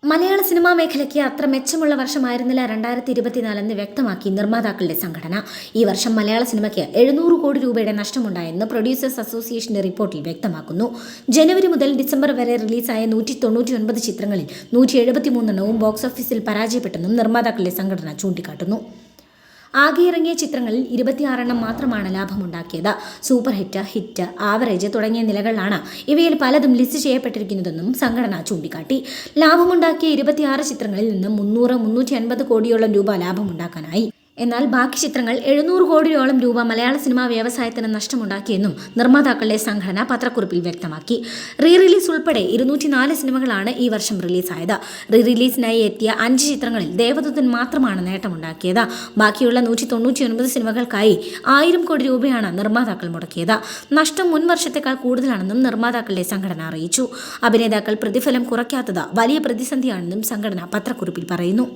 മലയാള cinema മേഖലയ്ക്ക് അത്ര മെച്ചമുള്ള വർഷമായിരുന്നില്ല 2024 വ്യക്തമാക്കി നിർമ്മാതാക്കളുടെ സംഘടന. ഈ വർഷം മലയാള സിനിമയ്ക്ക് 700 കോടി രൂപയുടെ നഷ്ടമുണ്ടായെന്ന് പ്രൊഡ്യൂസേഴ്സ് അസോസിയേഷന്റെ റിപ്പോർട്ടിൽ വ്യക്തമാക്കുന്നു. ജനുവരി മുതൽ ഡിസംബർ വരെ റിലീസായ 199 ചിത്രങ്ങളിൽ 173 ബോക്സ് ഓഫീസിൽ പരാജയപ്പെട്ടെന്നും നിർമ്മാതാക്കളുടെ സംഘടന ചൂണ്ടിക്കാട്ടുന്നു. ആകെ ഇറങ്ങിയ ചിത്രങ്ങളിൽ 26 മാത്രമാണ് ലാഭമുണ്ടാക്കിയത്. സൂപ്പർ ഹിറ്റ്, ഹിറ്റ്, ആവറേജ് തുടങ്ങിയ നിലകളിലാണ് ഇവയിൽ പലതും ലിസ്റ്റ് ചെയ്യപ്പെട്ടിരിക്കുന്നതെന്നും സംഘടന ചൂണ്ടിക്കാട്ടി. ലാഭമുണ്ടാക്കിയ 26 ചിത്രങ്ങളിൽ നിന്ന് 300-350 കോടിയോളം രൂപ ലാഭമുണ്ടാക്കാനായി. എന്നാൽ ബാക്കി ചിത്രങ്ങൾ 700 കോടിയോളം രൂപ മലയാള സിനിമാ വ്യവസായത്തിന് നഷ്ടമുണ്ടാക്കിയെന്നും നിർമ്മാതാക്കളുടെ സംഘടന പത്രക്കുറിപ്പിൽ വ്യക്തമാക്കി. റീ റിലീസ് ഉൾപ്പെടെ 204 സിനിമകളാണ് ഈ വർഷം റിലീസായത്. റീ റിലീസിനായി എത്തിയ 5 ചിത്രങ്ങളിൽ ദേവദൂതൻ മാത്രമാണ് നേട്ടമുണ്ടാക്കിയത്. ബാക്കിയുള്ള 199 സിനിമകൾക്കായി 1000 കോടി രൂപയാണ് നിർമ്മാതാക്കൾ മുടക്കിയത്. നഷ്ടം മുൻ വർഷത്തേക്കാൾ കൂടുതലാണെന്നും നിർമ്മാതാക്കളുടെ സംഘടന അറിയിച്ചു. അഭിനേതാക്കൾ പ്രതിഫലം കുറയ്ക്കാത്തത് വലിയ പ്രതിസന്ധിയാണെന്നും സംഘടന പത്രക്കുറിപ്പിൽ പറയുന്നു.